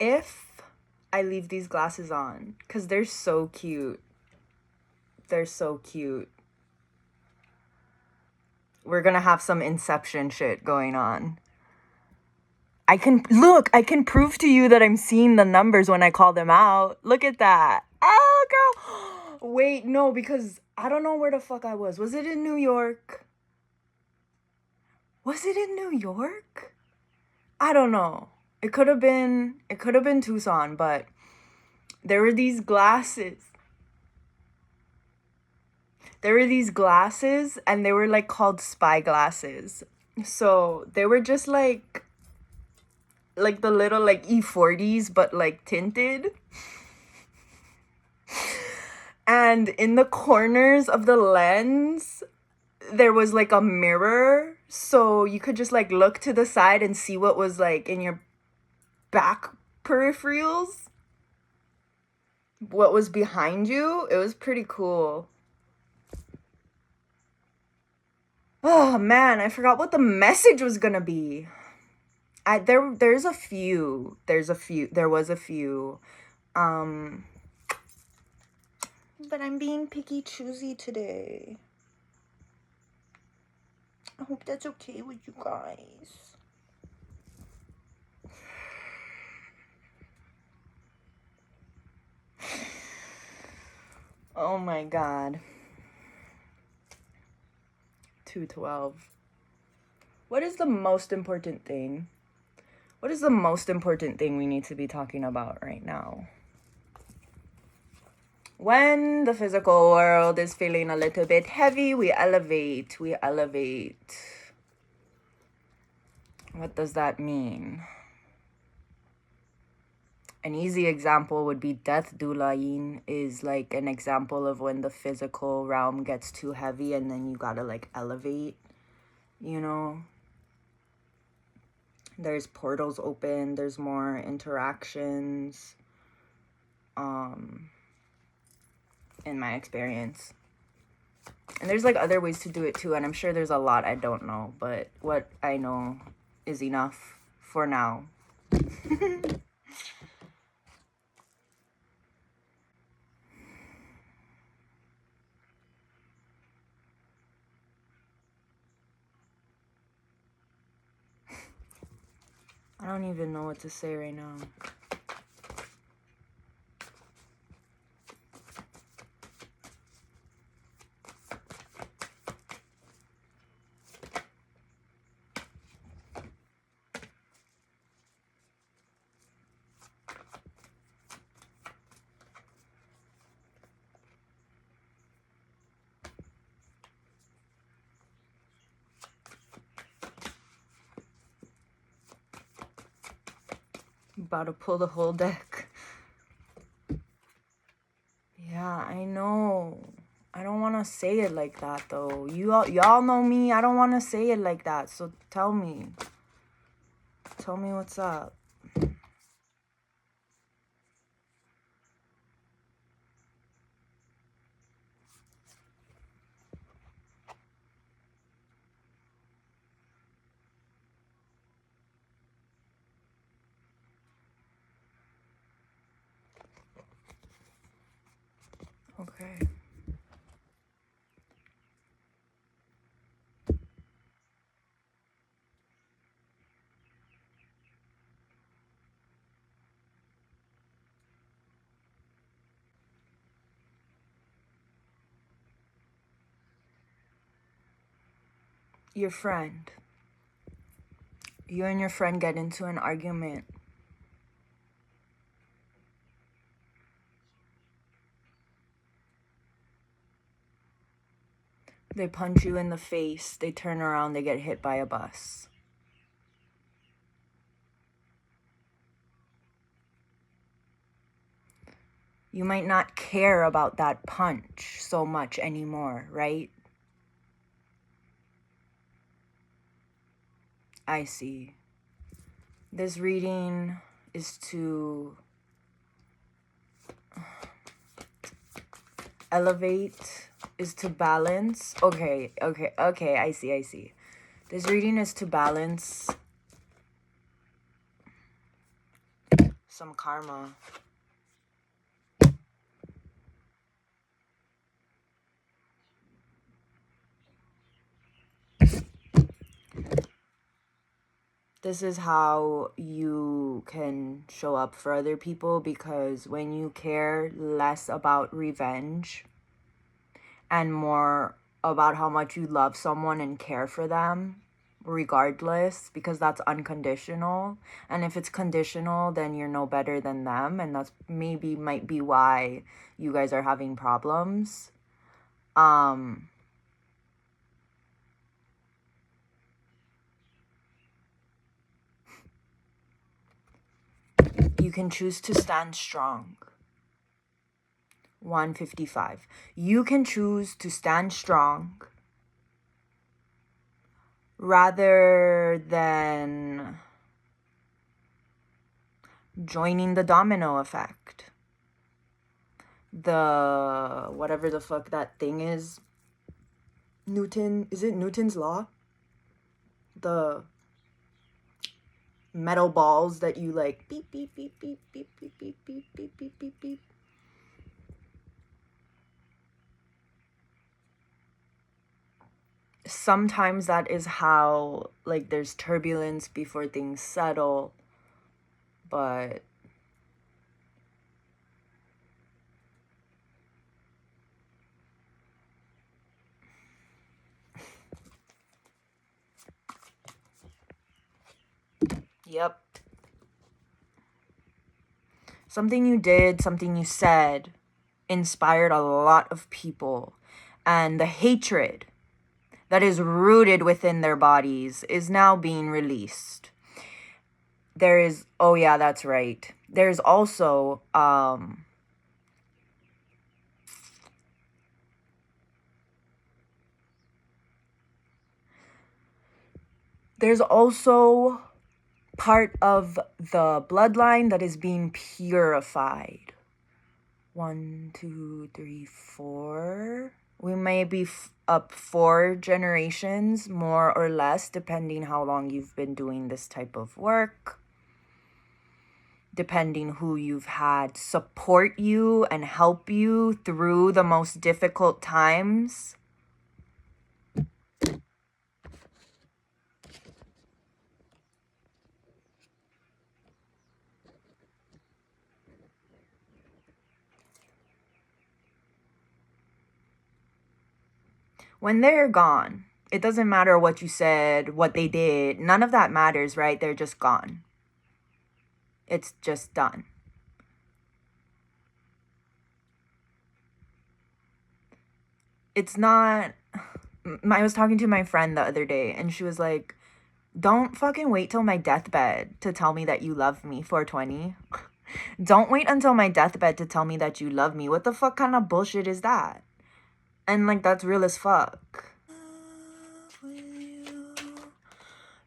if I leave these glasses on, because they're so cute. They're so cute. We're gonna have some Inception shit going on. I can prove to you that I'm seeing the numbers when I call them out. Look at that. Oh, girl. Wait, no, because I don't know where the fuck I was. Was it in New York? Was it in New York? I don't know. It could have been Tucson, but there were these glasses. And they were like called spy glasses. So they were just like the little like E40s, but like tinted. And in the corners of the lens, there was like a mirror. So you could just like look to the side and see what was like in your back peripherals. What was behind you. It was pretty cool. Oh man, I forgot what the message was gonna be. There was a few. But I'm being picky choosy today. I hope that's okay with you guys. Oh my god. 212. What is the most important thing? What is the most important thing we need to be talking about right now? When the physical world is feeling a little bit heavy, we elevate. What does that mean? An easy example would be death doulaing is like an example of when the physical realm gets too heavy and then you gotta like elevate, you know? There's portals open, there's more interactions, in my experience. And there's like other ways to do it too, and I'm sure there's a lot I don't know, but what I know is enough for now. I don't even know what to say right now. About to pull the whole deck. Yeah, I know. I don't want to say it like that though. Y'all know me. I don't want to say it like that. So tell me. Tell me what's up. Okay. Your friend. You and your friend get into an argument. They punch you in the face. They turn around. They get hit by a bus. You might not care about that punch so much anymore, right? I see. This reading is to elevate, is to balance. Okay, I see. This reading is to balance some karma. This is how you can show up for other people, because when you care less about revenge and more about how much you love someone and care for them regardless, because that's unconditional, and if it's conditional, then you're no better than them, and that's might be why you guys are having problems. You can choose to stand strong. 155. You can choose to stand strong rather than joining the domino effect. The whatever the fuck that thing is. Is it Newton's law? The metal balls that you like beep beep beep beep beep beep beep beep beep beep beep beep. Sometimes that is how, like, there's turbulence before things settle, but yep. Something you did, something you said inspired a lot of people, and the hatred that is rooted within their bodies is now being released. There is, oh yeah, that's right. There's also, there's also part of the bloodline that is being purified. 1, 2, 3, 4. We may be up 4 generations, more or less, depending how long you've been doing this type of work, depending who you've had support you and help you through the most difficult times. When they're gone, it doesn't matter what you said, what they did. None of that matters, right? They're just gone. It's just done. It's not... I was talking to my friend the other day, and she was like, don't fucking wait till my deathbed to tell me that you love me, 420. Don't wait until my deathbed to tell me that you love me. What the fuck kind of bullshit is that? And, like, that's real as fuck.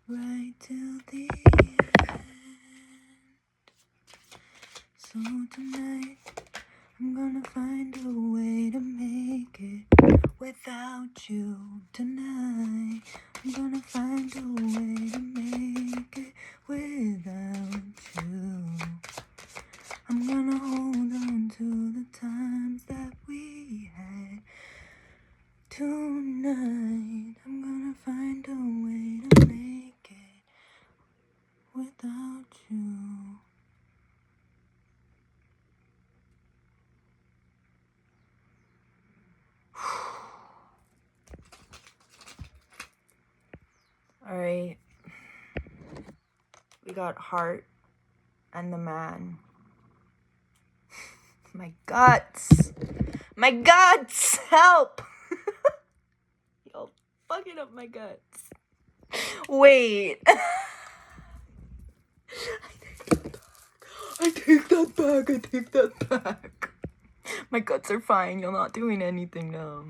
Right till the end. So tonight, I'm gonna find a way to make it without you. Tonight, I'm gonna find a way to make it without you. I'm gonna hold on to the times that we had. Tonight, I'm gonna find a way to make it without you. Alright. We got Heart and the Man. My guts! My guts! Help! Yo, fucking up my guts. Wait. I take that back. My guts are fine. You're not doing anything now.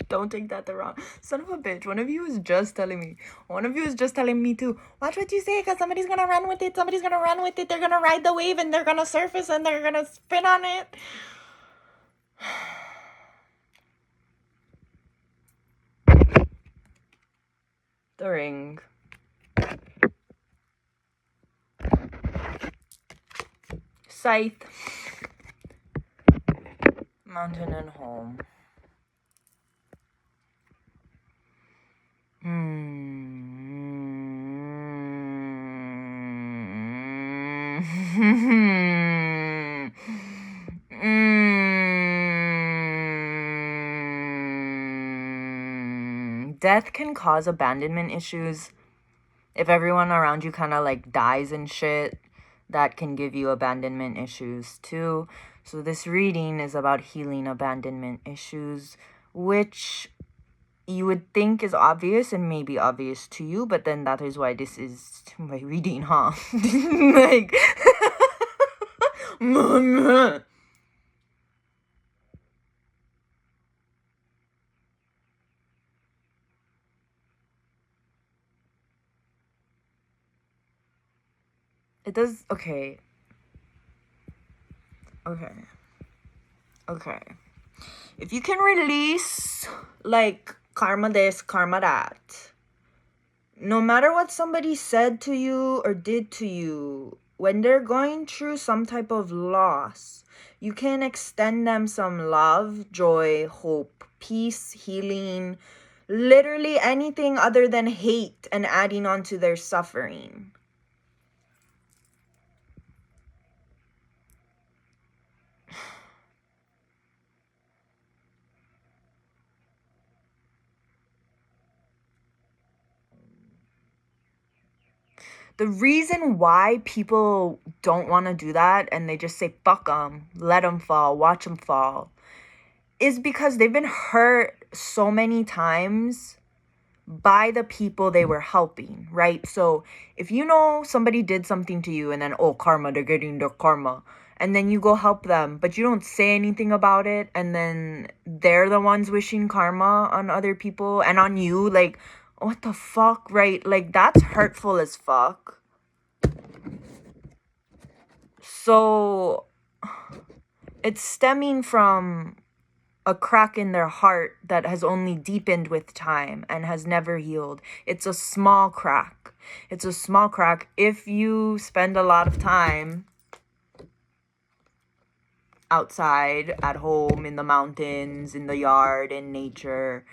Don't take that the wrong... Son of a bitch. One of you is just telling me to watch what you say, because somebody's gonna run with it. They're gonna ride the wave, and they're gonna surface, and they're gonna spin on it. The Ring. Scythe. Mountain and home. Death can cause abandonment issues. If everyone around you kind of like dies and shit, that can give you abandonment issues too. So this reading is about healing abandonment issues, which you would think is obvious and maybe obvious to you, but then that is why this is my reading, huh? Like, it does. Okay. If you can release like karma this, karma that, no matter what somebody said to you or did to you, when they're going through some type of loss, you can extend them some love, joy, hope, peace, healing, literally anything other than hate and adding on to their suffering. The reason why people don't want to do that and they just say, fuck them, let them fall, watch them fall, is because they've been hurt so many times by the people they were helping, right? So if you know somebody did something to you and then, oh, karma, they're getting their karma, and then you go help them, but you don't say anything about it, and then they're the ones wishing karma on other people and on you, like, what the fuck, right? Like, that's hurtful as fuck. So it's stemming from a crack in their heart that has only deepened with time and has never healed. It's a small crack. It's a small crack. If you spend a lot of time outside, at home, in the mountains, in the yard, in nature,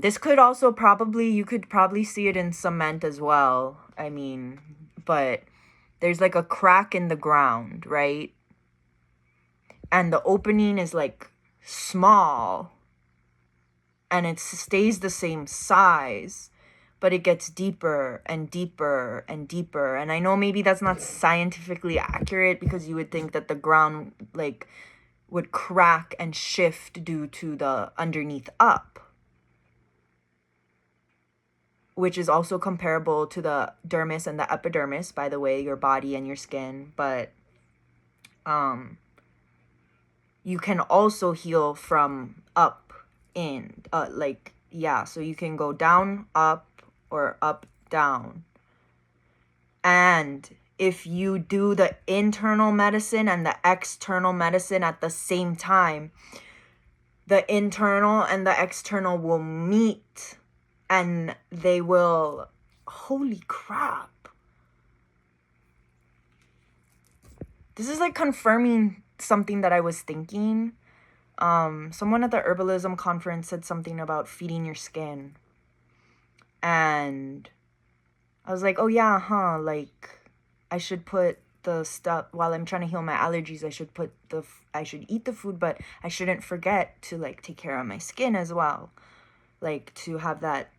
this could also you could probably see it in cement as well. I mean, but there's like a crack in the ground, right? And the opening is like small and it stays the same size, but it gets deeper and deeper and deeper. And I know maybe that's not scientifically accurate because you would think that the ground like would crack and shift due to the underneath up, which is also comparable to the dermis and the epidermis, by the way, your body and your skin. But you can also heal from up in, so you can go down, up, or up, down. And if you do the internal medicine and the external medicine at the same time, the internal and the external will meet and they will, holy crap. This is like confirming something that I was thinking. Someone at the herbalism conference said something about feeding your skin. And I was like, oh yeah, huh? Like, I should put the stuff, while I'm trying to heal my allergies, I should eat the food, but I shouldn't forget to like take care of my skin as well. Like to have that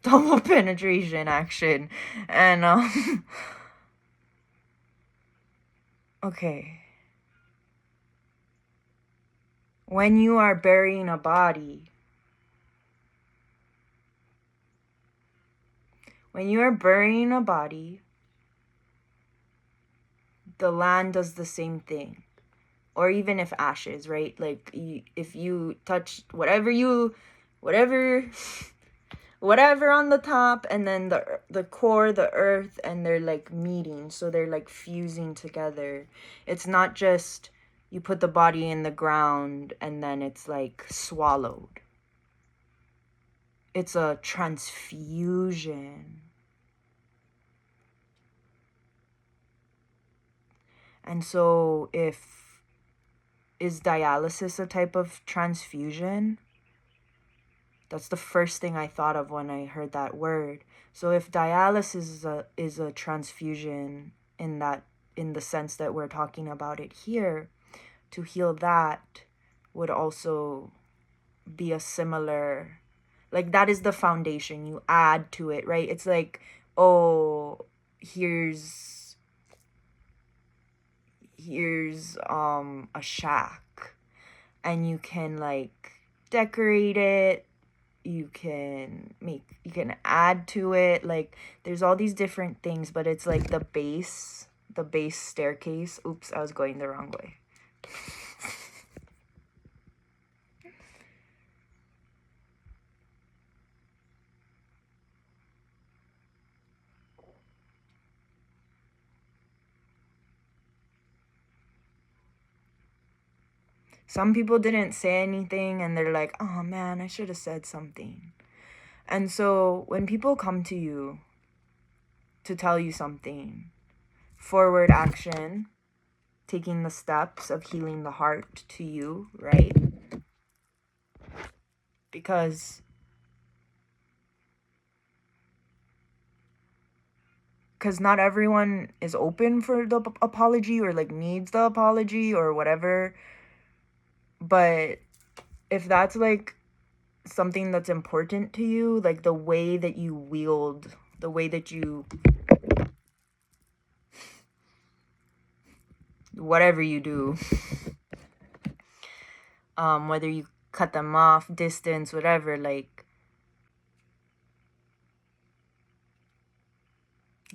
double penetration action. And, okay. When you are burying a body, the land does the same thing. Or even if ashes, right? Like, if you touch whatever on the top, and then the core, the earth, and they're like meeting, so they're like fusing together. It's not just you put the body in the ground and then it's like swallowed. It's a transfusion. And so is dialysis a type of transfusion? That's the first thing I thought of when I heard that word. So if dialysis is a transfusion in the sense that we're talking about it here, to heal that would also be a similar, like, that is the foundation. You add to it, right? It's like, oh, here's a shack, and you can like decorate it, you can add to it, like there's all these different things, but it's like the base staircase. Oops, I was going the wrong way. Some people didn't say anything and they're like, oh man, I should have said something. And so when people come to you to tell you something, forward action, taking the steps of healing the heart to you, right? Because not everyone is open for the apology or like needs the apology or whatever. But if that's like something that's important to you, like the way that you wield, the way that you, whatever you do, whether you cut them off, distance, whatever, like,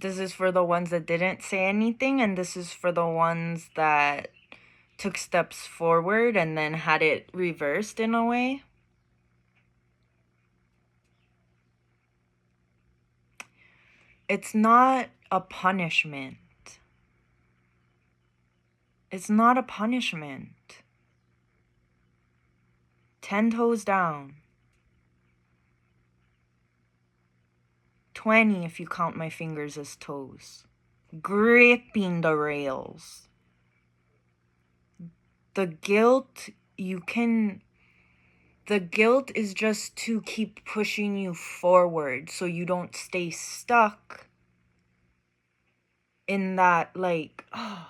this is for the ones that didn't say anything, and this is for the ones that took steps forward and then had it reversed in a way. It's not a punishment. It's not a punishment. 10 toes down. 20 if you count my fingers as toes. Gripping the rails. The guilt is just to keep pushing you forward so you don't stay stuck in that, like, oh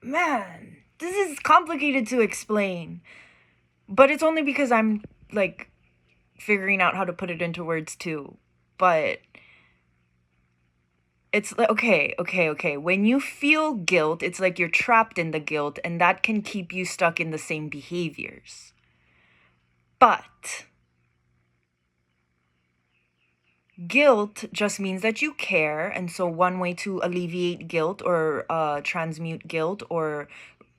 man, this is complicated to explain. But it's only because I'm like figuring out how to put it into words too. But it's like, okay. When you feel guilt, it's like you're trapped in the guilt, and that can keep you stuck in the same behaviors. But guilt just means that you care. And so one way to alleviate guilt or transmute guilt or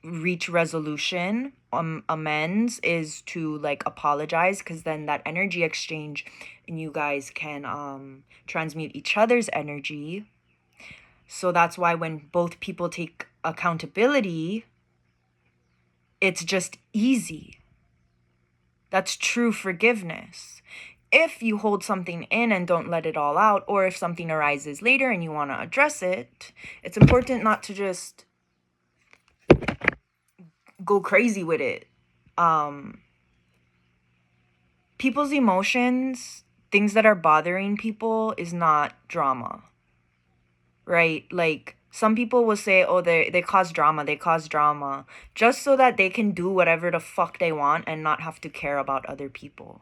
reach resolution, amends, is to like apologize, because then that energy exchange and you guys can transmute each other's energy. So that's why when both people take accountability, it's just easy. That's true forgiveness. If you hold something in and don't let it all out, or if something arises later and you want to address it, it's important not to just go crazy with it. People's emotions, things that are bothering people, is not drama, right? Like, some people will say, oh, they cause drama, just so that they can do whatever the fuck they want and not have to care about other people.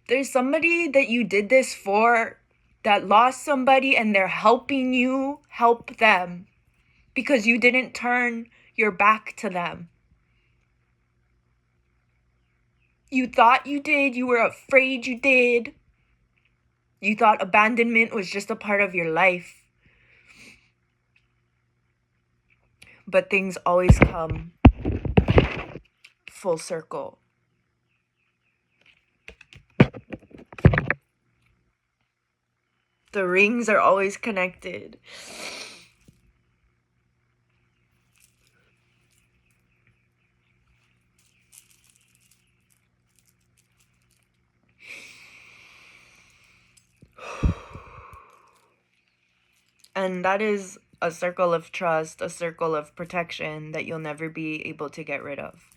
There's somebody that you did this for that lost somebody, and they're helping you help them because you didn't turn your back to them. You thought you did. You were afraid you did. You thought abandonment was just a part of your life. But things always come full circle. The rings are always connected. And that is a circle of trust, a circle of protection that you'll never be able to get rid of.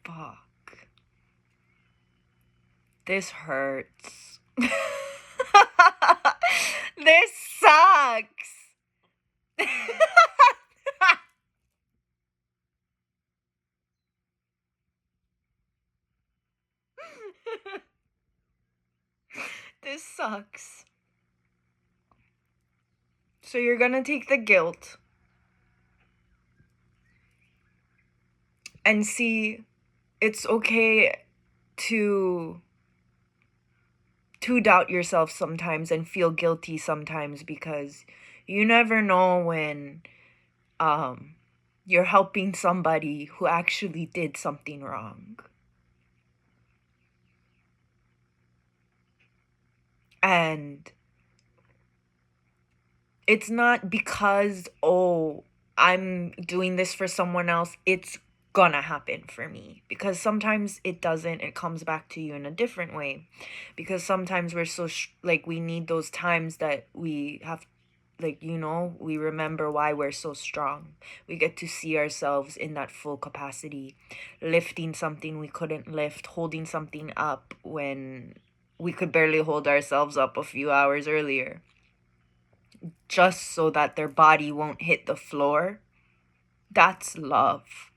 Fuck. This hurts. This sucks. This sucks. So you're gonna take the guilt and see it's okay to doubt yourself sometimes and feel guilty sometimes, because you never know when you're helping somebody who actually did something wrong. And it's not because, oh, I'm doing this for someone else, it's gonna happen for me. Because sometimes it doesn't. It comes back to you in a different way. Because sometimes we're so, we need those times that we have, we remember why we're so strong. We get to see ourselves in that full capacity, lifting something we couldn't lift, holding something up when we could barely hold ourselves up a few hours earlier, just so that their body won't hit the floor. That's love.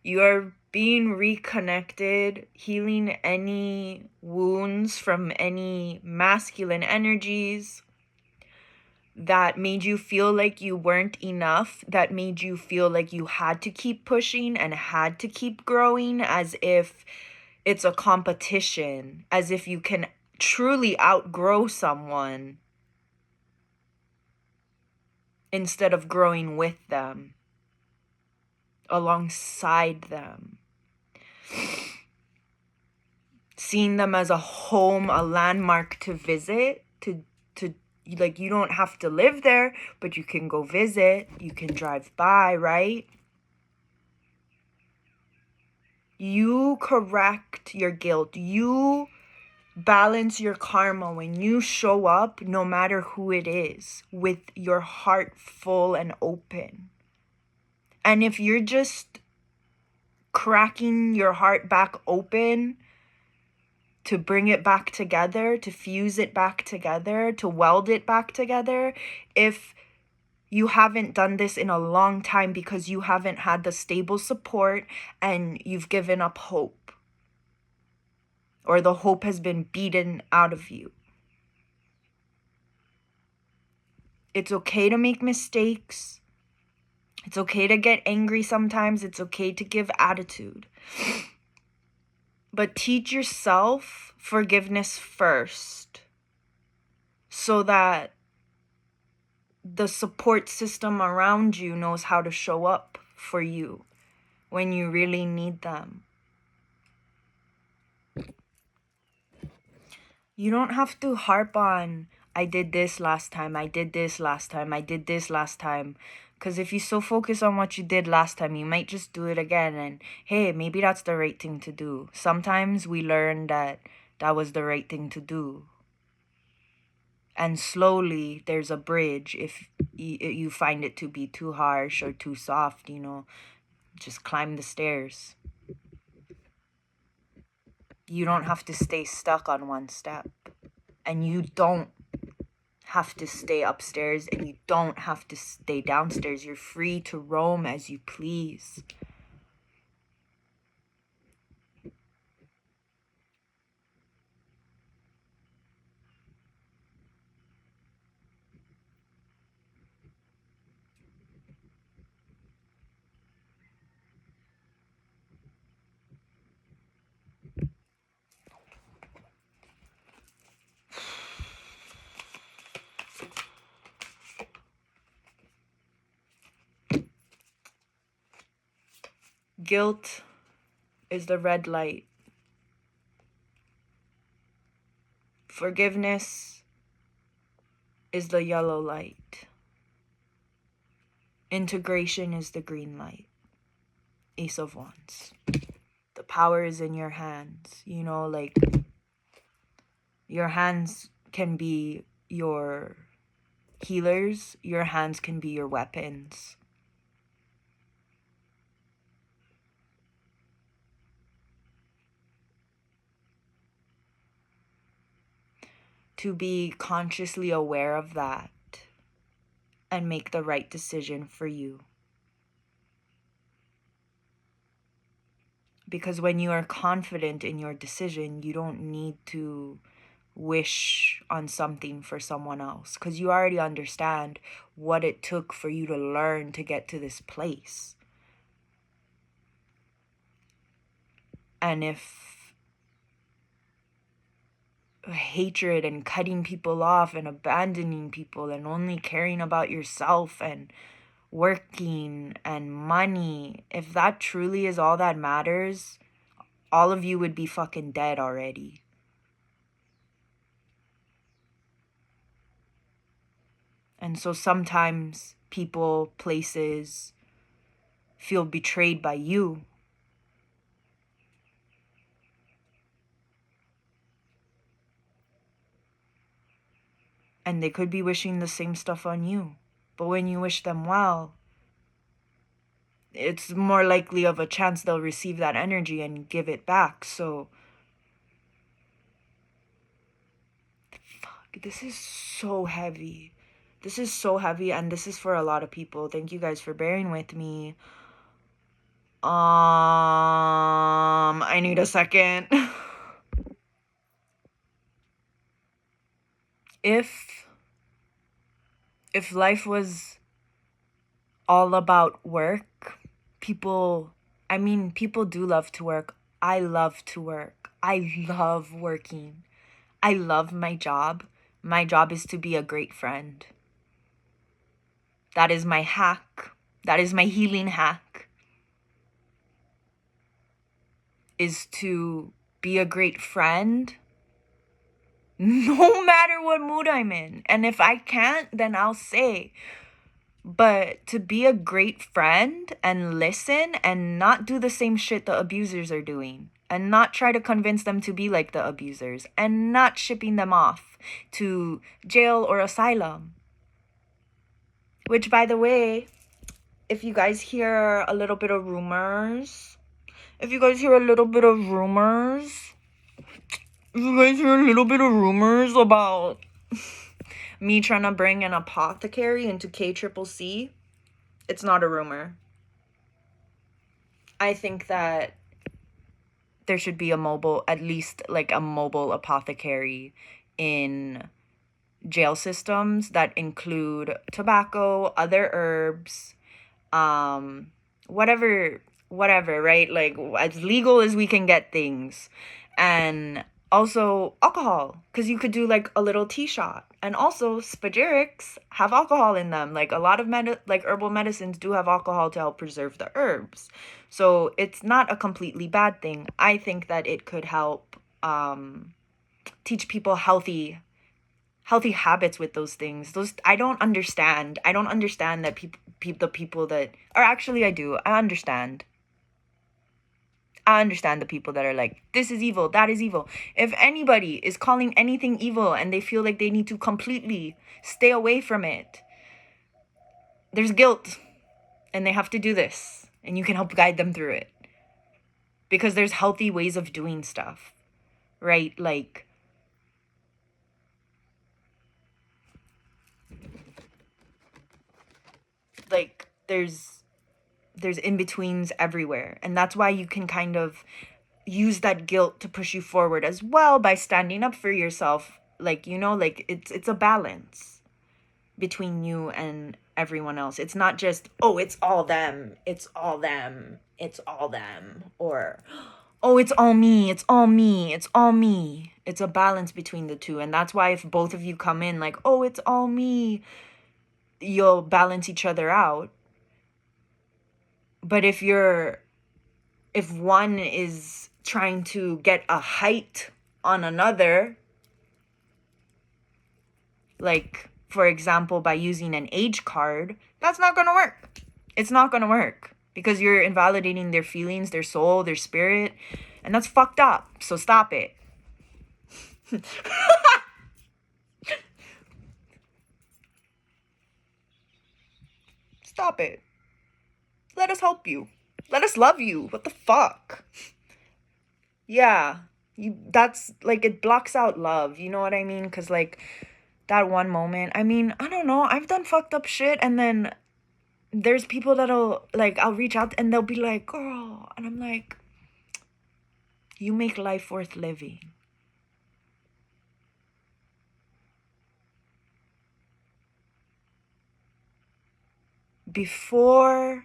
You're being reconnected, healing any wounds from any masculine energies that made you feel like you weren't enough, that made you feel like you had to keep pushing and had to keep growing, as if it's a competition, as if you can truly outgrow someone instead of growing with them, alongside them. Seeing them as a home, a landmark to visit, to you don't have to live there, but you can go visit, you can drive by, right? You correct your guilt. You balance your karma when you show up, no matter who it is, with your heart full and open. And if you're just cracking your heart back open to bring it back together, to fuse it back together, to weld it back together, if you haven't done this in a long time because you haven't had the stable support and you've given up hope, or the hope has been beaten out of you, it's okay to make mistakes. It's okay to get angry sometimes. It's okay to give attitude. But teach yourself forgiveness first, so that the support system around you knows how to show up for you when you really need them. You don't have to harp on, I did this last time, I did this last time, I did this last time. Because if you so focus on what you did last time, you might just do it again. And hey, maybe that's the right thing to do. Sometimes we learn that that was the right thing to do. And slowly there's a bridge. If you find it to be too harsh or too soft, just climb the stairs. You don't have to stay stuck on one step. And you don't have to stay upstairs, and you don't have to stay downstairs. You're free to roam as you please. Guilt is the red light. Forgiveness is the yellow light. Integration is the green light. Ace of Wands. The power is in your hands. You know, like, your hands can be your healers. Your hands can be your weapons. To be consciously aware of that and make the right decision for you. Because when you are confident in your decision, you don't need to wish on something for someone else, because you already understand what it took for you to learn to get to this place. And if hatred and cutting people off and abandoning people and only caring about yourself and working and money, if that truly is all that matters, all of you would be fucking dead already. And so sometimes people, places feel betrayed by you. And they could be wishing the same stuff on you. But when you wish them well, it's more likely of a chance they'll receive that energy and give it back. So, fuck, this is so heavy. This is so heavy, and this is for a lot of people. Thank you guys for bearing with me. I need a second. If life was all about work, people do love to work. I love to work. I love working. I love my job. My job is to be a great friend. That is my hack. That is my healing hack. Is to be a great friend no matter what mood I'm in. And if I can't, then I'll say. But to be a great friend and listen and not do the same shit the abusers are doing. And not try to convince them to be like the abusers. And not shipping them off to jail or asylum. Which, by the way, if you guys hear a little bit of rumors, about me trying to bring an apothecary into KCCC, it's not a rumor. I think that there should be at least like a mobile apothecary in jail systems that include tobacco, other herbs, whatever, right? Like, as legal as we can get things. And also alcohol, because you could do like a little tea shot. And also spagyrics have alcohol in them. Like, a lot of herbal medicines do have alcohol to help preserve the herbs. So it's not a completely bad thing. I think that it could help teach people healthy habits with those things. I don't understand that the people that are actually, I do. I understand the people that are like, this is evil, that is evil. If anybody is calling anything evil and they feel like they need to completely stay away from it, there's guilt and they have to do this, and you can help guide them through it, because there's healthy ways of doing stuff, right? Like, there's in-betweens everywhere. And that's why you can kind of use that guilt to push you forward as well, by standing up for yourself. Like, you know, like, it's a balance between you and everyone else. It's not just, oh, it's all them, or, oh, it's all me. It's a balance between the two. And that's why if both of you come in like, oh, it's all me, you'll balance each other out. But if you're if one is trying to get a height on another, like, for example, by using an age card, that's not going to work. It's not going to work because you're invalidating their feelings, their soul, their spirit, and that's fucked up. So stop it. Stop it. Let us help you. Let us love you. What the fuck? Yeah. That's like, it blocks out love. You know what I mean? Because like that one moment, I mean, I don't know. I've done fucked up shit, and then there's people that'll like, I'll reach out and they'll be like, girl, and I'm like, you make life worth living. Before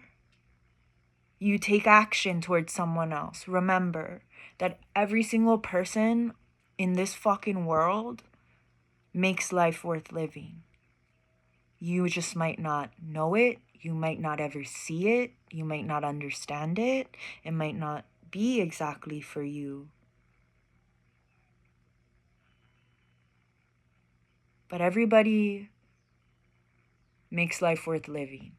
you take action towards someone else, remember that every single person in this fucking world makes life worth living. You just might not know it. You might not ever see it. You might not understand it. It might not be exactly for you. But everybody makes life worth living.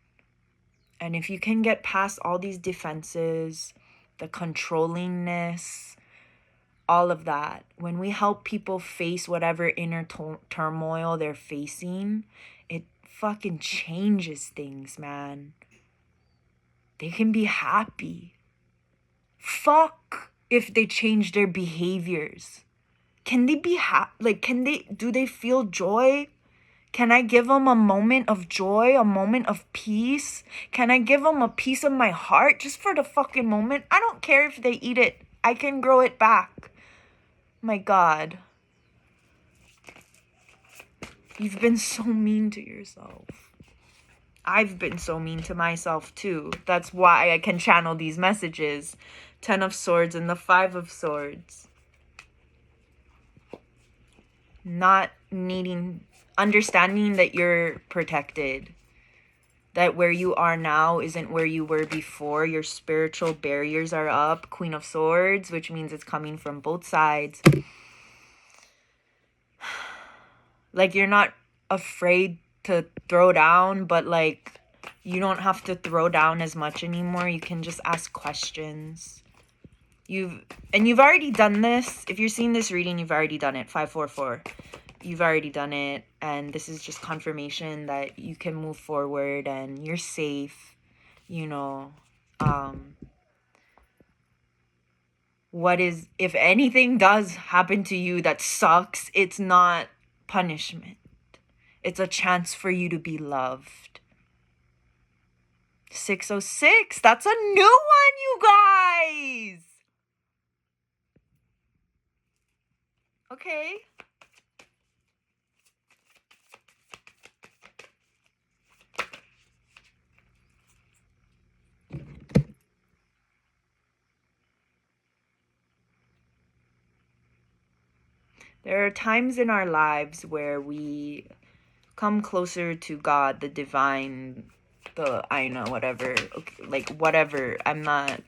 And if you can get past all these defenses, the controllingness, all of that, when we help people face whatever inner turmoil they're facing, it fucking changes things, man. They can be happy. Fuck if they change their behaviors. Can they be do they feel joy? Can I give them a moment of joy, a moment of peace? Can I give them a piece of my heart just for the fucking moment? I don't care if they eat it. I can grow it back. My God. You've been so mean to yourself. I've been so mean to myself too. That's why I can channel these messages. 10 of Swords and the 5 of Swords. Not needing, understanding that you're protected. That where you are now isn't where you were before. Your spiritual barriers are up. Queen of Swords, which means it's coming from both sides. Like, you're not afraid to throw down, but like, you don't have to throw down as much anymore. You can just ask questions. You've already done this. If you're seeing this reading, you've already done it. 544. You've already done it, and this is just confirmation that you can move forward and you're safe. You know, if anything does happen to you that sucks, it's not punishment. It's a chance for you to be loved. 606, that's a new one, you guys. Okay. There are times in our lives where we come closer to God, the divine, whatever. Okay, like whatever. I'm not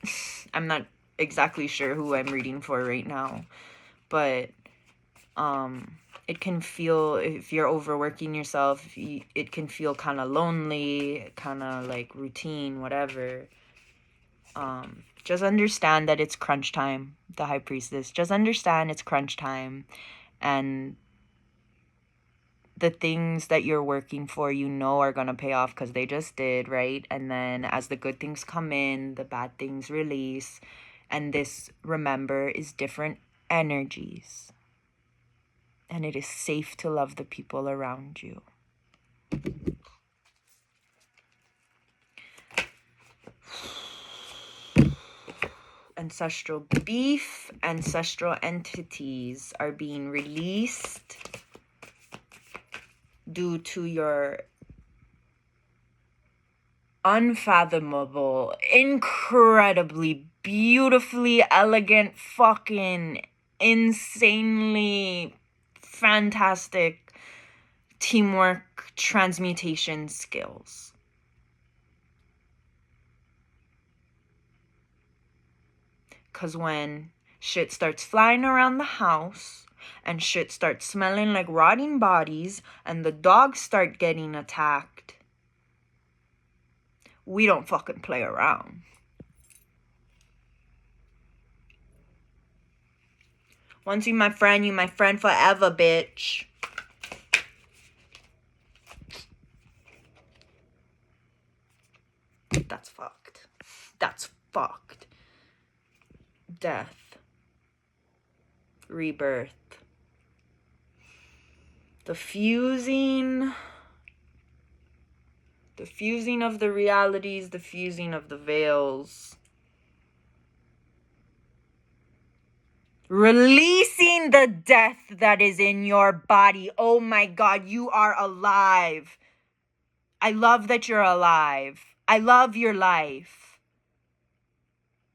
exactly sure who I'm reading for right now, but it can feel, if you're overworking yourself, it can feel kind of lonely, kind of like routine, whatever. Just understand that it's crunch time. The High Priestess, just understand it's crunch time, and the things that you're working for, are gonna pay off because they just did, right? And then as the good things come in, the bad things release. And this, remember, is different energies. And it is safe to love the people around you. Ancestral beef, ancestral entities are being released due to your unfathomable, incredibly, beautifully elegant, fucking insanely fantastic teamwork transmutation skills. Because when shit starts flying around the house and shit starts smelling like rotting bodies and the dogs start getting attacked, we don't fucking play around. Once you my friend forever, bitch. That's fucked. That's fucked. Death. Rebirth. The fusing of the realities, the fusing of the veils. Releasing the death that is in your body. Oh my God, you are alive. I love that you're alive. I love your life.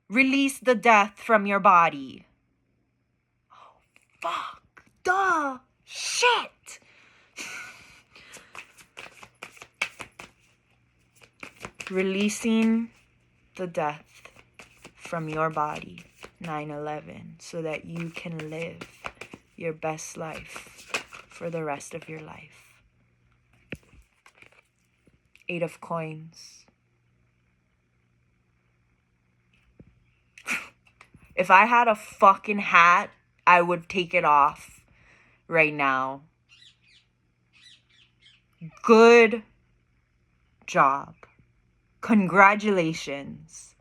Release the death from your body. Oh, fuck. Duh. Shit. Releasing the death from your body. 9/11, so that you can live your best life for the rest of your life. 8 of coins. If I had a fucking hat, I would take it off right now. Good job. Congratulations.